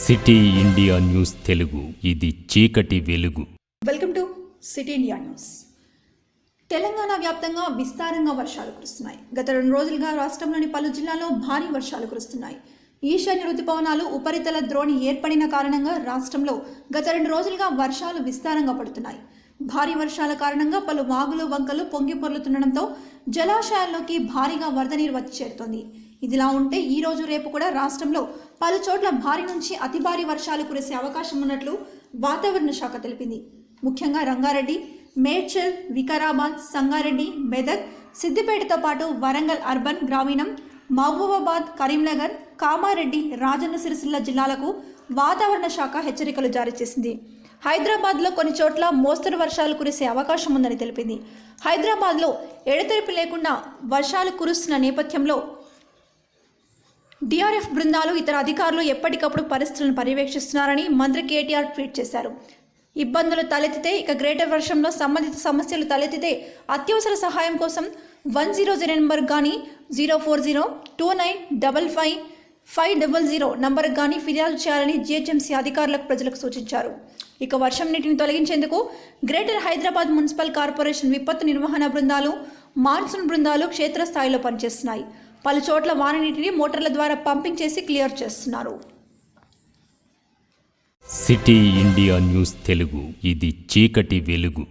City India news Telugu, ఇది చీకటి వెలుగు. Welcome to city India news. Telangana వ్యాప్తంగా విస్తారంగా వర్షాలు కురుస్తున్నాయి. గత 2 రోజులుగా రాష్ట్రంలోని పలు జిల్లాల్లో భారీ వర్షాలు కురుస్తున్నాయి. ఈశాన్య రుతుపవనాలు ఉపరితల ద్రోణి ఏర్పడిన కారణంగా రాష్ట్రంలో గత 2 రోజులుగా వర్షాలు విస్తారంగా పడుతున్నాయి. భారీ వర్షాల కారణంగా పలు వాగులు వంకలు పొంగి పొర్లుతుండటంతో జలాశయాల్లోకి భారీగా వరద నీరు వచ్చి చేరుతోంది. ఇదిలా ఉంటే ఈ రోజు రేపు కూడా రాష్ట్రంలో పలు చోట్ల భారీ నుంచి అతి భారీ వర్షాలు కురిసే అవకాశం ఉన్నట్లు వాతావరణ శాఖ తెలిపింది. ముఖ్యంగా రంగారెడ్డి, మేడ్చల్, వికారాబాద్, సంగారెడ్డి, మెదక్, సిద్దిపేటతో పాటు వరంగల్ అర్బన్, గ్రామీణం, మహబూబాబాద్, కరీంనగర్, కామారెడ్డి, రాజన్న సిరిసిల్ల జిల్లాలకు వాతావరణ శాఖ హెచ్చరికలు జారీ చేసింది. హైదరాబాద్లో కొన్ని చోట్ల మోస్తరు వర్షాలు కురిసే అవకాశం ఉందని తెలిపింది. హైదరాబాద్లో ఎడతెరిపి లేకుండా వర్షాలు కురుస్తున్న నేపథ్యంలో డిఆర్ఎఫ్ బృందాలు, ఇతర అధికారులు ఎప్పటికప్పుడు పరిస్థితులను పర్యవేక్షిస్తున్నారని మంత్రి కేటీఆర్ ట్వీట్ చేశారు. ఇబ్బందులు తలెత్తితే, గ్రేటర్ వర్షంలో సంబంధిత సమస్యలు తలెత్తితే అత్యవసర సహాయం కోసం 100 నెంబర్ కానీ 04029555500 నంబర్ కానీ ఫిర్యాదు చేయాలని జీహెచ్ఎంసీ అధికారులకు ప్రజలకు సూచించారు. వర్షం నీటిని తొలగించేందుకు గ్రేటర్ హైదరాబాద్ మున్సిపల్ కార్పొరేషన్ విపత్తు నిర్వహణ బృందాలు, మాన్సూన్ బృందాలు క్షేత్రస్థాయిలో పనిచేస్తున్నాయి. పలు చోట్ల వాన నీటిని మోటార్ల ద్వారా పంపింగ్ చేసి క్లియర్ చేస్తున్నారు. సిటీ ఇండియా న్యూస్ తెలుగు, ఇది చీకటి వెలుగు.